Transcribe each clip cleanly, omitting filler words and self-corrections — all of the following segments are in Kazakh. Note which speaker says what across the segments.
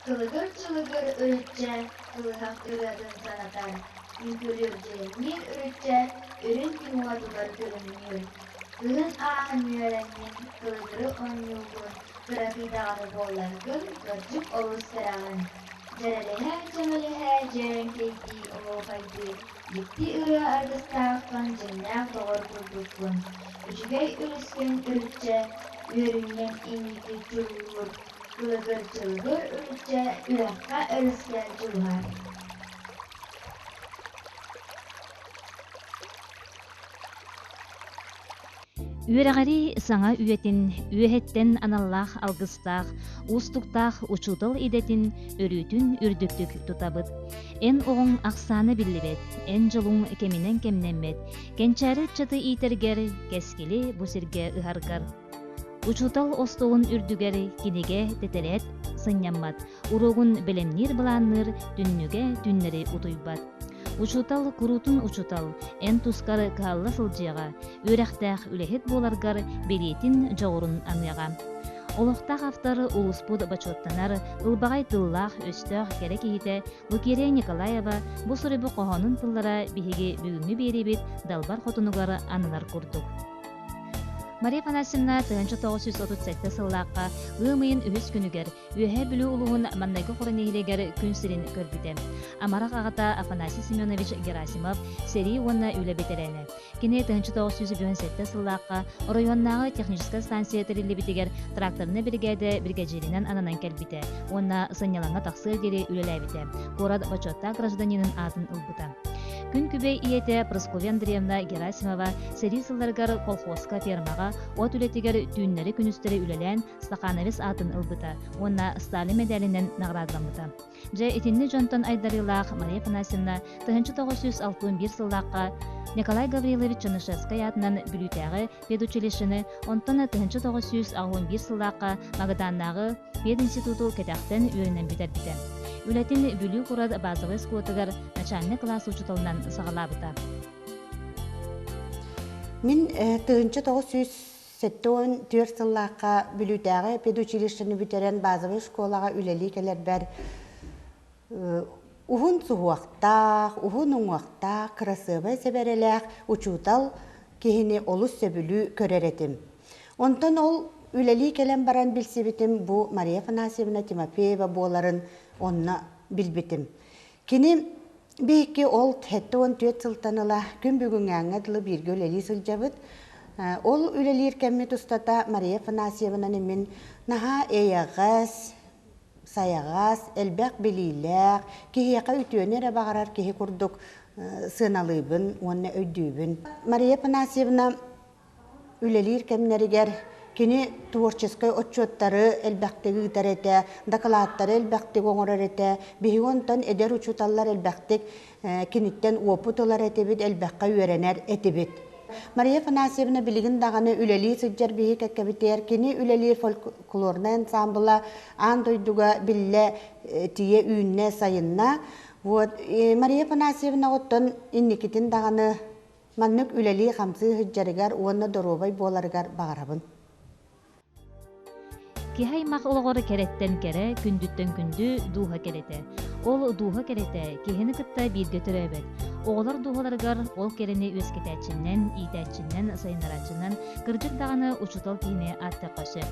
Speaker 1: Kılıgır çılıgır ürütçe, kılıhak üradın sanatar. Yünkülürceğinin ürütçe, ürün kimuadılar görünüyor. Kılın ahın yörenmin, kılıgırı on yılgın, grafidarı bollargın, gırcık olur sırağın. Cerelehe, cemelehe, ceren keyti, oğu kaydı. Gitti ürü argıstağın, cennet doğur kurdukun. Üçügey ürüsken ürütçe, ürünyen iniki çulur. Kılıgır çılgır ürütçe, ürakka ürüsken çulhar.
Speaker 2: Үөрэгери саҥа үөтин, үөһэттэн аналлаах алгыстаах, уустуктаах учуутал идэтин өрүүтүн үрдүктүк тутабыт. Эн оҕоҥ ахсааны биллибет, эн дьолуҥ кеминен кемнеммет, кенчээри чаты иитергер, кескили бу сиргэ ыһаргар. Учуутал остугун үрдүгер киниге тетелет сынняммат, уругун белемнир былаанныр түннүге түннери утуйбат. Учутал курутун учутал, эн тускары каалла сылжыга, үрэхтэх үлэхет боларгар белиетин жоғырын аныга. Олохтах автары улуспуд бачоттанар, ылбагай тыллах өстөх керек ийите Лукерия Николаева бу сурыбы кохонун тыллара биһиги бүгүнгү берибит далбар хотунугар анылар курдук. Мария Афанасьевна 1938 сыллааққа ымыйын үһүс күнүгер, үөһэ бүлү улуғын маннайгы хорынехилегер күн сирин көрбүтэ. Амарақ ағата Афанасий Семенович Герасимов сери уонна үлэ бетерэне. Кини 1997 сыллааққа районнағы техническая станция терилибитигер тракторны бригада бригадиринен ананан келбите. Уонна сынялаңа тақсыр дери үлэлэбите. Город Бачотта гражданинын атын ылбыта. Күн күбей иете Прасковья Андреевна Герасимова сери сылларгар колхозка фермага от үлетигер түүннери күнүстери үлелен Стахановец атын ылбыта. Онна Сталин медалинен наградламыта. Же итинни жонтон айдарылаах Мария Афанасьевна 1961 сыллааққа Николай Гаврилович Чанышевскай атынан бүлүтәгы педучилищені, онтон 1961 сыллааққа Магаданнағы пединституту кетақтен үйренен бітербіті. Үлетин бүлүү курад базовый скотыгар начальный класс учуталынан сагалабыта.
Speaker 3: Мен 1974 сыллааққа бүлүтәгы педучилищені бүтерен базовый школаға үлели келер бәр Ухун суhuақтақ, ухун уңақтақ, красывай себереләқ, учутал кехіне олус сөбілі көрер Онтан ол үлели келен баран білсебетім бұ Мария Афанасьевна Тимофеева боларын онна білбетім. Кені бейкі ол тәтті он төт сылтаныла күн бүгін аңадылы бірге үлели сылжабыд. Ол үлелер кәмме тұстата Мария Афанасьевна немен наға эяғас, Саяғас, әлбәк білейләк, кехеқа үтіөнер бағарар кехе күрдік сыналыбын, онына өйдүйбін. Мария Афанасьевна үлелер кәмнерігер кені творческай отчеттары әлбәқтегі үтер әті, докладтары әлбәқтегі оңырар әті, бейі онтан әдер учуталар әлбәқтік кенеттен опытылар әтебет, әлбәққа үйеренер әтебет. Мария Афанасьевна билигин даганы үлели сыджар бии кәккәбитер, кини үлели фольклорна ансамбла андойдуга билле тие үйінне сайынна. Мария Афанасьевна оттон инникитин даганы маннык үлели хамсы хыджарыгар уонна доробай боларыгар бағарабын.
Speaker 2: Кихай мақ олғыры кереттен кере, күндүттен күнді духа керете. Ол духа керете, кихini кытта бирге төрөбет. Оғылар духаларыгар ол керени өскетәчіннен, ийтәчіннен, сайынарачыннан кыржык дағаны учутал кихine атты қошы.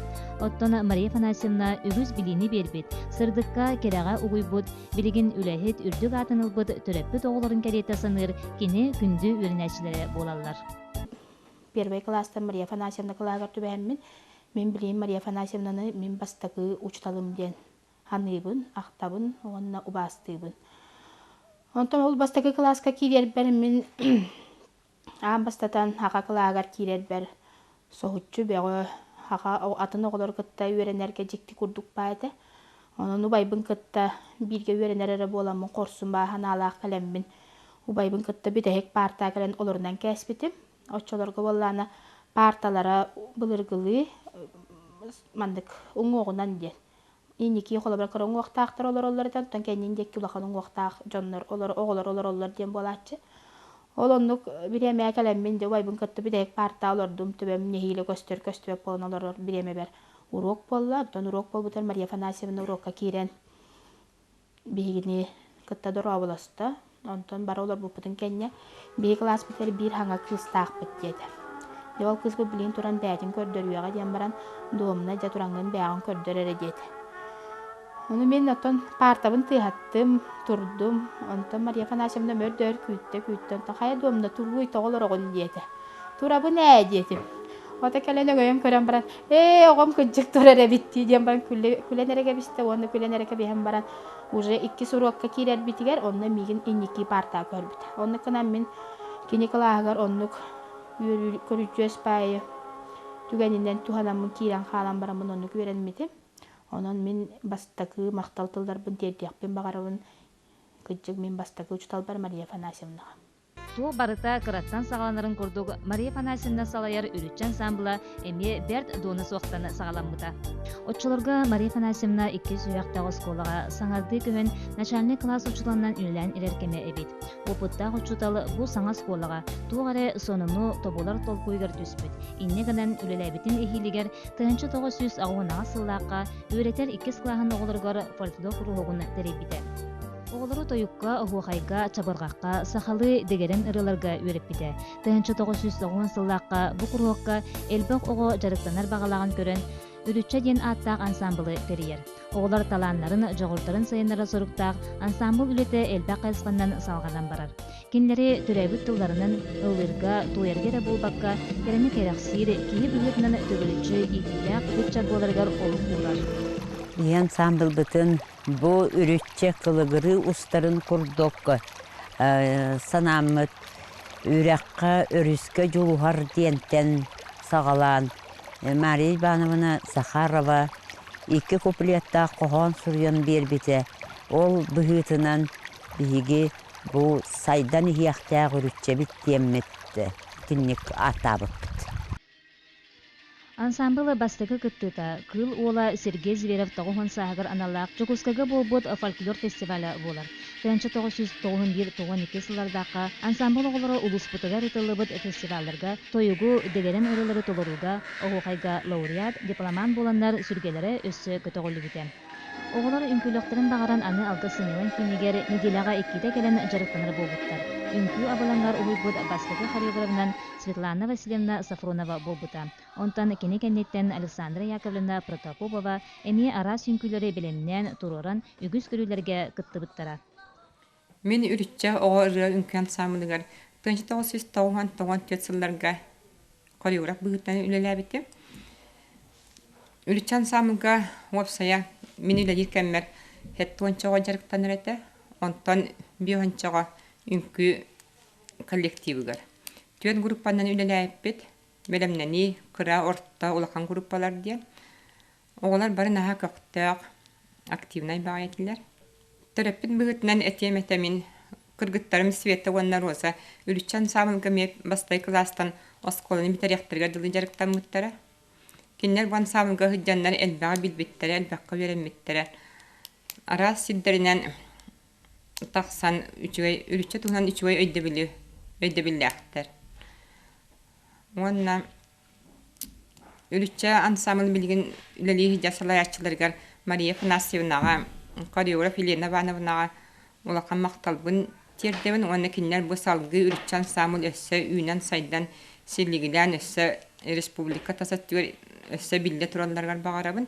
Speaker 2: Оттон Мария Афанасьевна үгіз билини бербет, сырдыққа кереға угуйбут, билигин үләхет үрдік атынылбыт, төрөппіт оғыларын керете сыныр, кини күнді өрінәчілері болалар.
Speaker 4: Первый класста Мария Афанасьевна кылагар түбәммин. Мен билейм Мария Афанасьевнаны мен бастакы учталым ден. Ханыбын, ақтабын, оғанна убастыбын. Онтан ол бастакы класска кирер бәр мен аң бастатан хақа кылагар кирер бәр соғытчу бәғі хақа атын оғылар кытта үйренерге жекті күрдік байды. Онын убайбын кытта бирге үйренерері боламын қорсын ба ханалақ кәлеммін. Убайбын кытта бітәхек парта кәлен оларынан кәспетім. Оччоларға болланы парталара былыргылы мандык оңоғынан ден. Инники холобар кырын оңоқтақтар олар-олардан, тон кәнен декки улақан оңоқтақ жонлар, олар ден болатчы. Олоннук биреме кәлеммен де уайбын кытты бидек парта олардым төбем нехиле көстөп болан олар биреме бер урок болла, тон урок болбутар Мария Афанасьевна урокка кирен. бигини кытта дора болоста. Онтон бар олар бупутун кенне бии класс битер бир ханга кыстаак битти. Дол кыз бу билин туран бәтин көрдөрүяга дем баран доомна жатурангын бәгын көрдөрөрө дет. Onu мен оттон партабын тыаттым, турдум. Онтон Мария Афанасьевна мөрдөр күттө. Тахая доомна тургуй тоголор огол диете. Турабы нэ диетим. Ота келен өгөйөн көрөн баран. Огом кыжык турары битти дем баран күленереге бисте, оны күленереге бихем баран. Уже 2 сурокка кирер битигер, онна мигин инники парта көрбүт. Онны кынан мен кинекалаагар оннук көрүчөс пайы. Түгенинен туханамын кирен халан барамын оннук үйренметим. Онон мен бастакы мактал тылдарбын тердиякпен багарабын кыжык мен бастакы учталбар Мария Афанасьевнага.
Speaker 2: Туу барыта кыраттан сагаланарын курдук Мария Афанасьевна салаяр үрүтчен самбыла эми берд доны соқтаны сагаламбыта. Отчолорга Мария Афанасьевна 2 сүйактагы школага саңарды көхөн начальник класс учуланнан үлән илеркеме эбит. Опуттак учуталы бу саңа школага тугаре сонуну тобулар толкуйгар түспүт. Иннегенен үлелебитин эхилигер 1900 агуунага сыллаакка үйретер 2 классын оголоргор фольклор куруугун теребите. Оголору тоюкка, хуахайга, чабыргакка, сахалы дегерен ырыларга үйреппите. 1990 сыллаакка бу курууакка элбек ого жарыктанар багалаган көрөн үрүтчө ден аттаак ансамблы терьер. Оголор талааннарын жогордарын сайыннара соруктаак ансамбл үлете элбек кайсыкандан салгадан барар. Кинлери төрөбүт тылдарынын ылырга, туерге болбакка, керени кераксир, кийи бүгүтүнөн төгөлүчү иттак бычар боларгар олук булар.
Speaker 5: Ян самбыл бытын бу үрүтче кылыгыры устарын курдокка санамыт үрәккә өрүскә жулугар диентен сагалан Мария Ивановна Захарова 2 куплетта кохон сурьон бербите. Ол быгытынан биги бу сайдан ихяхта үрүтче биттемметте. Кинник атабыт.
Speaker 2: Ансамблы бастыгы кыттыта, кыл ола Сергей Зверев тоғын сағыр аналақ Жокускага болбот фольклор фестивалі болар. 1991-92 сыллардаққа ансамбл оғылары улуспутыгар ытылыбыт фестивалларга, тойугу дегерен ырылары толоруга, оғуқайга лауреат, дипломан боландар сүргелері өссі көтіғылы бітем. Оғылар үнкүлөктерин багаран аны алды сынылан кинигер неделяга 2-де келен жарыктаныр болбуттар. Үнкү абаландар уйбут бастыгы хореографынан Светлана Васильевна Сафронова болбута. Онтан кенекеннеттен Александра Яковлевна Протопопова эми арас үнкүлөрү билемнен туруран үгүс көрүүлөргө кыттыбыттара.
Speaker 6: Мен үрүтчө ого үнкүн самыдыгар 1990 сылларга хореограф быгыттан үлелебити. Үрүтчөн самыга вебсая мен үлелер кеммер хеттуанчага жарыктаныр эте. Онтан биончага үнкү коллективыгар. Төн группанан үлелебит. Белемнени кыра орта улахан группалар диен. Оголар бары наха көктөк активнай багайтылар. Төрөппүн быгытынан этеметемин кыргыттарым света воннар болса үрүччөн самылга ме бастай класстан осколаны битеректерге дылы жарыктан муттара. Кинер ван самылга хыджаннар элбага билбиттере элбакка береммиттере. Ара сиддеринен таксан үрүччө туган 3 ой өйдө билектер. Онна үрүччө ансамбл билген үлели жасалаячыларга Мария Афанасьевнага хореограф Елена Ивановнага улакан макталбын тердебин оны кинер бу салгы үрүччө ансамбл өссө үйнөн сайдан силигилен өссө республика тасаттыр өссө билде туралларга багарабын.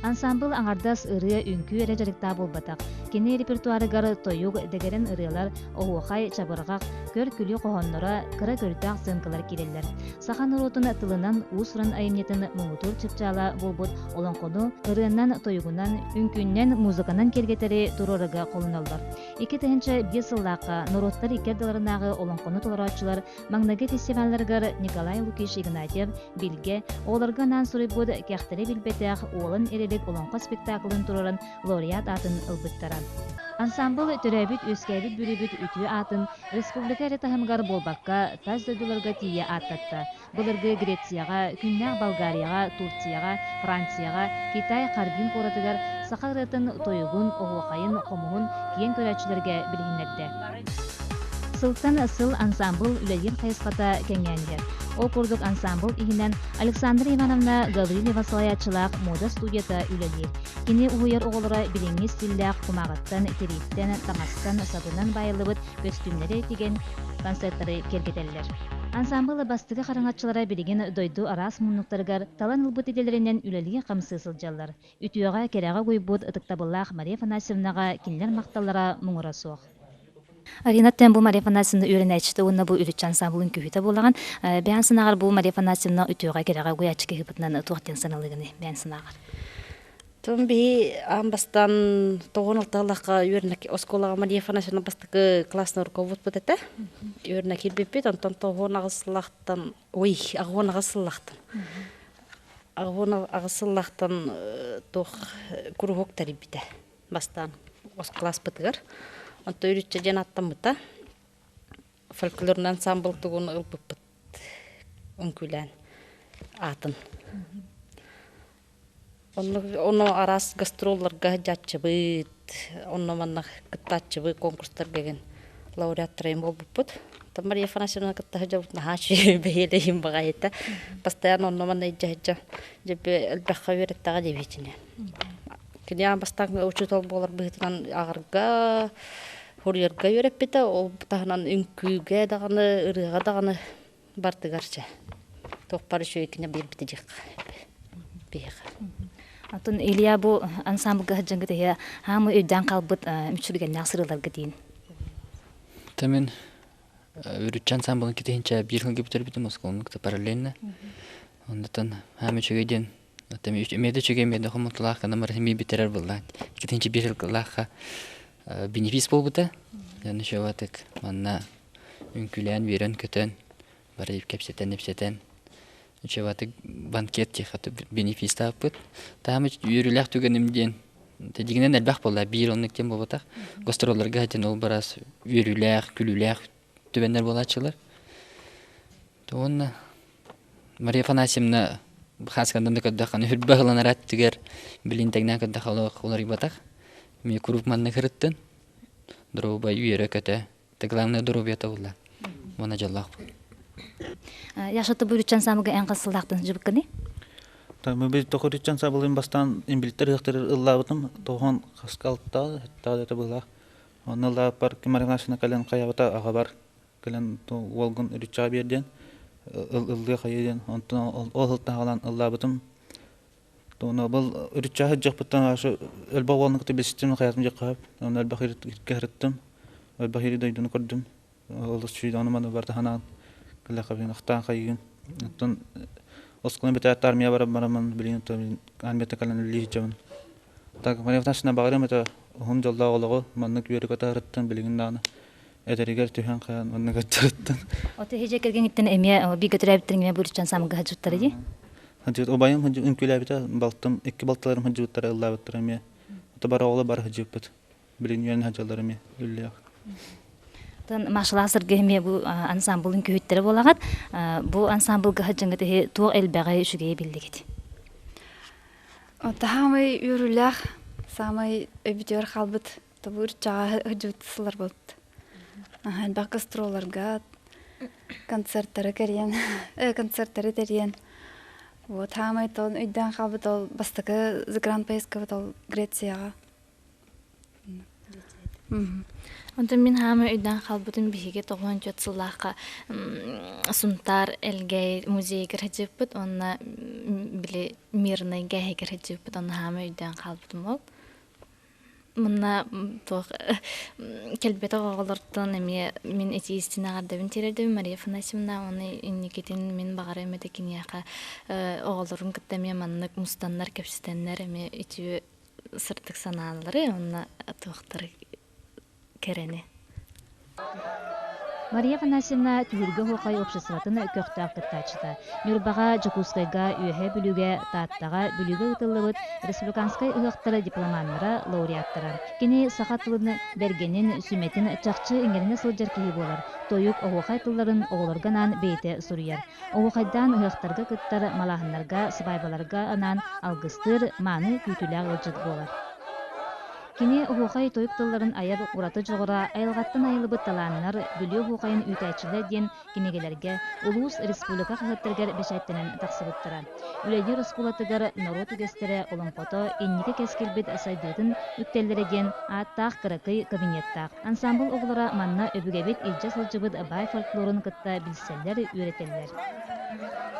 Speaker 2: Ансамбл аңардас ырыя үнкү эре жарыкта болбатак. Кене репертуарыгар тоюг дегерен ырыялар, оғуақай чабырғақ, көр күлі қоғоннора, кыра көртақ сынкалар келелер. Сахан ұротын тылынан усран айымнетін мұңутур чыпчала болбут оланқону ырыяннан тоюгунан, үнкүннен музыканан кергетері турорыга қолыналдар. 2-5 сыллаққа нороттар икердаларынағы оланқону толарачылар маңнағы фестивалларгар Николай Лукиш Игнатьев, Билге, оларға нан сұрыбуд кәқтері билбетеақ олын эрелік оланқо спектаклын турорын лауреат атын ылбыттара. Ансамбл төрөбүт өскәбит бүрүбүт үтүү атын республика ретахымгар болбакка таз дөдүлөргө тие аттатта. Булыргы Грецияга, Күннәк Болгарияга, Турцияга, Францияга, Китай карбин коратыгар сахарытын тойгун, оғуқайын, қомуын киен көрәчілерге білгінлерді. Сылтан сыл ансамбл үлелер қайысқата кәңгәндер. Ол курдук ансамбл иһинен Александра Ивановна Гаврилева салаячылаах мода студията үлелир. Кини уйар оголора билиңи стиллях кумагаттан, териттен, таңастан, сабынан байылыбыт костюмлери тиген концерттары кергетеллер. Ансамбл бастыгы караңатчылара билигин дойду арас муннуктаргар талан ылбыт иделеринен үлелиги камсы сылжаллар. Үтүөга керега гуйбут ытыктабыллаах Мария Афанасьевнага кинилер макталлара муңура суох. Аринаттен бу Мария Афанасьевна үйренәчте уна бу үлүч ансамблын күһүтә булаган. Бән сынагар бу Мария Афанасьевна үтүөга керега гуячкы хыпытнан туактен саналыгыны бән сынагар.
Speaker 7: Тон би амбастан тогоналталака үйренек осколага Мария Афанасьевна бастыкы классный руководство бутета. Үйренек ирбепет антон тогонагыслахтан, ой, агонагыслахтан. Агонагыслахтан тох кругок тарибите. Бастан ос класс бытыгар. Анто үйрүтчө жан аттамыта. Фольклорный ансамбл тугун ылбыппыт. Онкүлән атын. Оны арас гастролларга жатчыбыт, оны манна кыттачыбы конкурстар деген лауреаттарым болбуппут. Та Мария Афанасьевна кытта жабыт нахачы бейлейим багайта. Постоянно оны манна иджаджа жебе элбахка вереттага дебечине. Киня бастан учутол болар быйтынан агарга, хурьерга вереппите, ол таханан үнкүгө даганы, ырыга даганы бартыгарча. Токпар шөй кине бербите жак. Бега.
Speaker 2: Атын Илья бу ансамблга хаджанга тээ хамы өйдөн калбыт мүчүрген насырыларга дейин.
Speaker 8: Тамен үрүч ансамблын кетейинче бир жыл кеп битим осколнукта параллельно. Ондатан хамы чөгөйден тами меде чөгөймеде хомутлаах кана мархими битерер булла. Кетейинче бир жыл кыллаха бенефис болбута. Яны шоватык манна үнкүлән берен көтөн барып кепсетен. Учеваты банкет тихаты бенефис таппыт. Тамы үйрүләк түгенемден. Тедигенен элбах болла бир онлык тем болбатак. Гастролларга хатен ол барас үйрүләк, күлүләк түбеннер болачылар. Тоонна Мария Афанасьевна хаскандан да каддахан үрбагыланарат түгер билинтегнен каддахалык олар ибатак. Ми куруп манны кырыттын. Дроба үйрө көтө. Та главное дробьята болла. Мона жаллах.
Speaker 2: Яшаты бу үрүч ансамблга эң кысылдактын жыбыккыны.
Speaker 9: Тамы бир тохорич ансамблын бастан имбилтер ыктыр ыллабытым тохон хаскалтта таада була. Онла пар кемаргашына кален каябыта ага бар. Кален волгун үрүча берден ыллы кайден онтон ол тагылан ыллабытым. Тоно бул үрүча жакпыттан ашы элбагылны кете бестим хаятым жаккап. Оны элбахир кехреттим. Элбахир дойдуну көрдүм. Ол чүйдөн мана барда ханан калакабын ахтан кайын. Онтон осколын бетат армия бараман билин то армията калан лижжамын. Так Мария Афанасьевна багырым это хун жолда оголого маннык үйрө катарыттын билигин даны. Эдеригер түһөн кан маннык катарыттын.
Speaker 2: Оте хеже келген иттен эме бигөтөрөбүттүн үрүч ансамблга хаджуттар ди.
Speaker 9: Ханжыт обайым ханжы үнкүләбите балтым эки балталарым ханжыттар ыллабыттыр эме. Ота бар оголо бар хаджыппыт. Билин юен хаджалар эме үллек.
Speaker 2: Машаласыр геме бу ансамблын көйттері болагат. Бу ансамблга хаджанга тээ туг элбагай үшүгей билдигит.
Speaker 10: Тахамай үйрүләх, самай өбүтөр халбыт, табур чага хыжуттсылар болт. Бак гастролларга концерттары керен, концерттары терен. Вот хамай тон өйдөн халбыт ол бастыкы Гран Поездка ол Грецияга.
Speaker 11: Онтон мен хамы өйдөн халбытын биһиге 90 сыллаакка сунтар элгей музейге хаджыппыт, онна биле мирный гэхеге хаджыппыт, онна хамы өйдөн халбытын бол. Мына тох келбете оголортон эми мен этистина гардабын терердим Мария Афанасьевна оны инникетин мен багара эмете кинияка оголорун кыттаме маннык мустаннар кепситеннер эми ичи сыртык санаалары онна тохтар керене.
Speaker 2: Мария Афанасьевна түгүргө хокай обществотын көктөк кыттачыта. Мюрбага Жакускайга үйөһө бүлүгө тааттага бүлүгө ытылыбыт республиканскай ыгыктары дипломаннара лауреаттара. Кини сахатылыны бергенин сүметин чакчы иңерине сылжар кии болар. Тоюк оғукай тылларын оголорганан бейте суруяр. Оғукайдан ыгыктарга кыттар малахыннарга, сыбайбаларга анан алгыстыр, маны күтүләг ылжыт болар. Кини ухукай тойук тылларын аяр ураты жоғыра айылғаттан айылыбыт таланнар бүліе ухукайын үйтәчілі ден кинегелерге улуус республика қағыттыргер бешәттенен тақсыбыттыра. Үләйі республатыгар народ үгестері олымпото еннеге кескелбет сайдыдын үктелдері ден аттақ кыракый кабинеттақ. Ансамбл оғылара манна өбігебет илжа сылжыбыт бай фольклорын кытта білселлер үйретелер.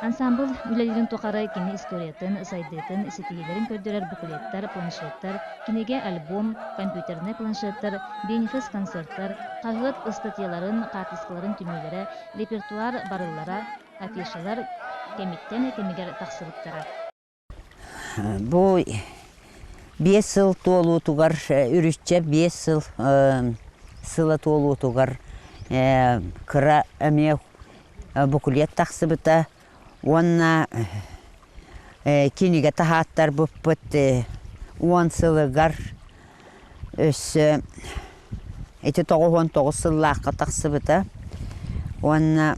Speaker 2: Ансамбл үләйерін тоқары кини историятын, сайдыдын, сетиелерін көрдірер буклеттар, планшеттар, кинеге альбом, компьютерный планшеттар, бенефис концерттар, қағыт статьяларын, қатыскаларын түмейлері, репертуар барыллара, афишалар, кемиттен кемигер тақсырыптара.
Speaker 5: Бұл 5 жыл толу тугар, үрішче 5 жыл сылы толу тугар, кыра әме буклет тақсыбыта, онна кинеге тахаттар бұппыт, 10 сылығар өсі 99 сыллаққа тақсыбыта, онна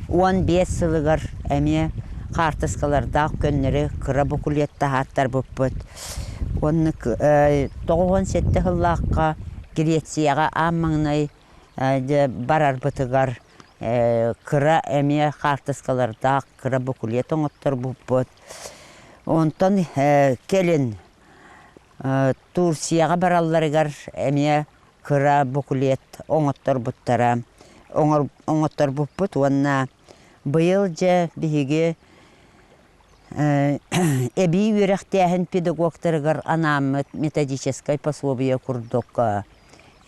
Speaker 5: 15 сылығар әме қартысқалардағы көннері кыра бұқылет тахаттар бұппыт. Онны 97 сыллаққа Грецияға аммаңнай барар бұтығар кыра әме қартысқалардағы кыра бұқылет оңыттар бұппыт. Онтан келін Турцияға бараларығар әме кыра бұқылет оңыттар бұттара. Оңыттар бұппыт, онна бұйыл же бігі әбі үйректәхін педагогтарығар анамыт методическай пособие күрдік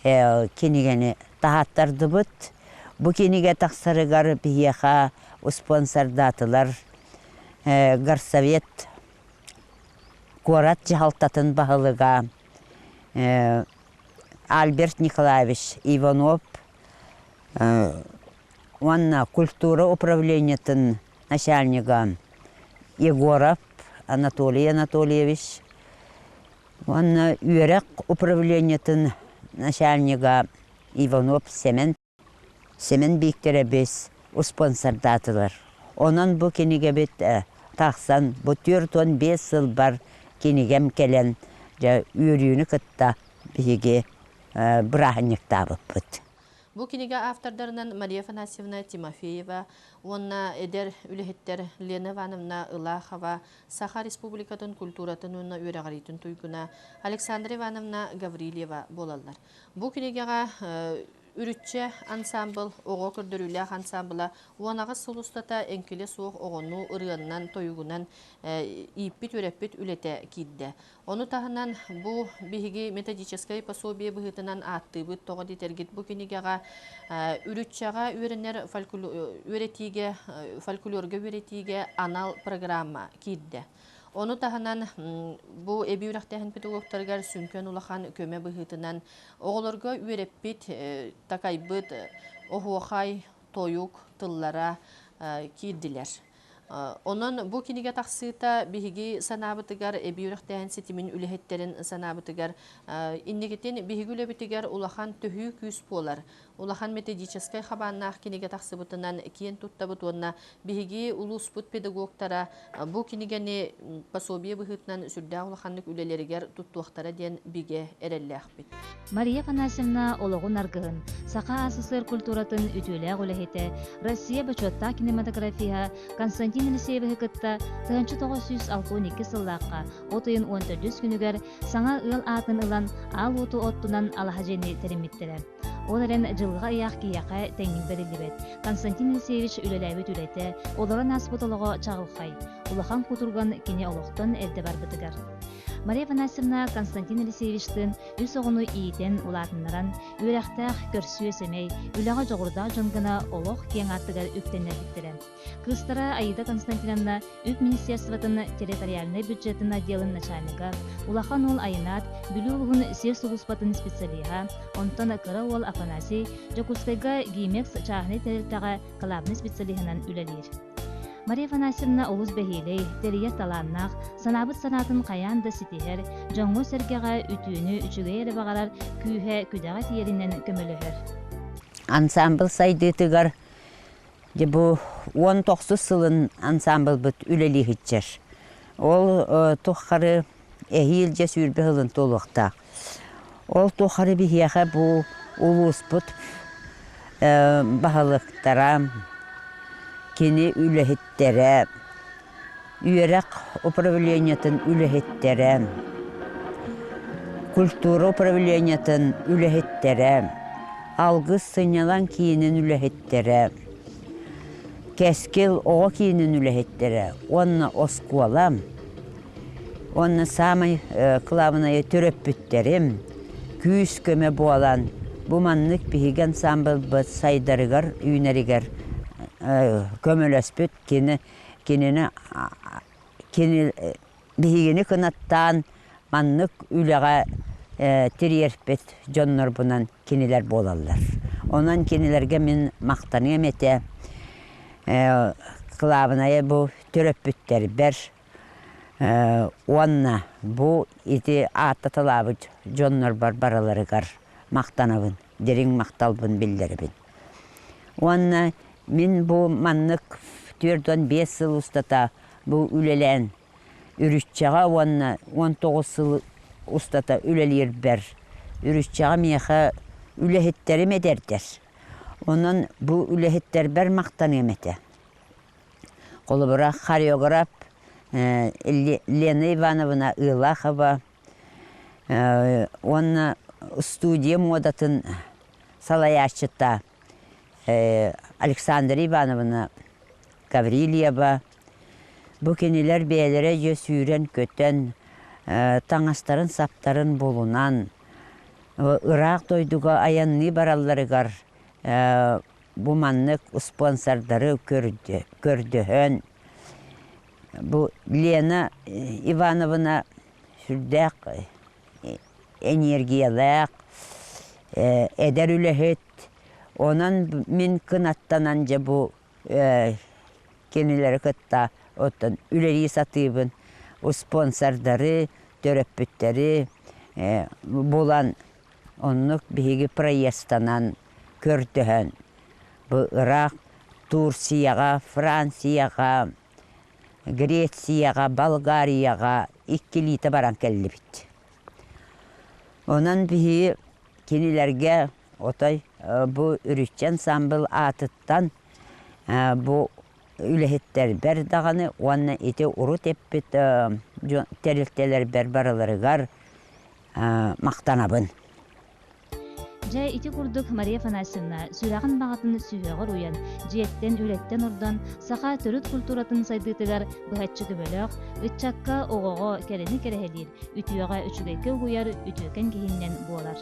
Speaker 5: кенегені тағаттарды бұт. Бұ кенеге тақсарығар бігеға спонсордатылар Горсовет город жағалтатын бағылыға Альберт Николаевич Иванов, онна культура управлениятын начальника Егоров Анатолий Анатольевич, онна үйрек управлениятын начальника Иванов Семен Бектері біз спонсордатылар. Онан бұ кенеге бет тақсан, бұ 4-5 жыл бар кенегем келен үйрүйіні кітта біге бірағынекта бұппыт.
Speaker 12: Бу киниге автордарынан Мария Афанасьевна Тимофеева, онна эдер үлехеттер Лена Ивановна Илахова, Саха Республикатын культуратын онна үйрағаритын туйгуна Александра Ивановна Гаврилева болалар. Бу кинигеға үрүтче ансамбл, оғы көрдірілі ансамбла, уанаға сылустата әңкелі соқ оғыну ұрығынан тойугунан иппит үреппит үлете кидді. Оны тағынан бұл бігі методическай пособие бұғытынан атты бұд тоғы детергет бұл кенегеға үрүтчеға үйренер фольклорға үйретіге анал программа кидді. Оны тағынан бұл әбі үрақтағын педагогтарғар сүнкен ұлақан көме бұғытынан оғыларға үйреппет такайбыт оғуақай тойук тыллара кидділер. Onun bu kiniga taqsita bihigi sanabıtıgar ebiyuraqtahan setimin ülehetlerin sanabıtıgar innegetin bihigi ülebitigar ulahan tühü küs polar. Ulahan metodическай xabannaq kiniga taqsıbıtınan kiyen tuttabıt onna bihigi ulusput pedagogtara bu kinigani pasobiye bıhıtnan sürda ulahanlık üleleriger tuttuaqtara den bige erelləqbit.
Speaker 2: Мария Афанасьевна ологун аргыгын, Саха СССР культуратын ütüle гулехете, Россия бачотта кинематография Константин Елисееве кытта 1962 сыллаққа, отыйын 14 күнігер саңа ыл атын ылан ал оту оттунан алахажени теремиттері. Оларын жылға аяқ кияқа тәңін берілдібет. Константин Елисеевич үлеләбет үләті, оларын аспытылығы чағылқай. Улахан кутурган кене олықтын әлді бар бітігер. Мария Афанасьевна Константин Елисеевичтің үс оғыны иетен улатынларан, үйрәқтәқ көрсі өсемей, үләға жоғырда жоңғына олық кен аттығар үктенер біттірі. Кыстара Аида Константиновна үп министерствотын территориальный бюджетін отделын начальника, улахан ол айынат, бүлі ұлғын сес ұлыспатын специалиға, онтан кыра ол Афанасий, Жокускайга геймекс чағыны территаға қалабны специалиғынан үлелер. Мария Афанасьевна олус бәхейлей, терия таланнақ, санабыт санатын қаянды сетихер, жоңғы сәргеға үтүйіні үчіге елі бағарар күйе күдіға тиерінен көмілігір.
Speaker 5: Ансамбл сайдытыгар, бұл 19 сылын ансамбл бұт үлелі хитчер. Ол тұққары ehilce sürbe hılın toluqta. Ol toxarı bihiyaxa bu ulusput bahalıqtara, kini ülehittere, üyerek upravleniyatin ülehittere, kultura upravleniyatin ülehittere, algı sınyalan kiyinin ülehittere, keskil oğa kiyinin ülehittere, onna oskualam, onna samay kılavınaya töröp bütterim, küs köme boğalan, bu manlık bihigen sambıl saydarıgar, üynerigar, kömölöspüt, kinini bihigini kınattan, manlık üleğe tiriyerpet, jonlar bunan kiniler bolallar. Onan kinilerge min maqtanıyam ete, kılavınaya bu töröp bütteri ber, onna bu iti atatalabı jonlar bar baraları gar, maqtanabın, derin maqtalbın billeribin. Onna min bu manlık 4-5 yıl ustata bu ülelen ürüşçağa onna 19 yıl ustata ülelir ber. Ürüşçağa miyaha ülehitterim ederdir. Onun bu ülehitler ber maqtanıyam ete. Kolu bırak koreograf Lena Ivanovna Ilakhova, onna studiya modatın salayaşçıta Aleksandra Ivanovna Gavrilyeva. Bu keniler beylere süren köten, taŋastарын saptарын bulunan, Irak doyduga ayanlı baralları gar, bu manlık sponsorları kördühön. Bu Lena Ivanovna sürdek energiyalak, eder ülehit. Onan min kınattanan bu kenileri kıtta otan üleri satıbın, o sponsorları, töröpütleri bulan onluk bihigi prayestanan kördühön. Bu Irak, Tursiyaga, Fransiyaga, Gretsiyaga, Bulgariyaga ikkilite baran kelli bit. Onan bihi kenilerge otay bu ürüşçen sambıl atıttan bu ülehitler ber dağını onna iti urut eppit terilteler ber baraları gar maqtanabın.
Speaker 2: Жай ити курдук Мария Афанасьевна сүрагын багатын сүйөгөр уян, жиеттен үлеттен урдан саха төрүт культуратын сайдытыгар быхатчы көмөлөк, ытчакка огого керени керехелир, үтүөгө үчүгөйкө уяр үтүөкен кихиннен буолар.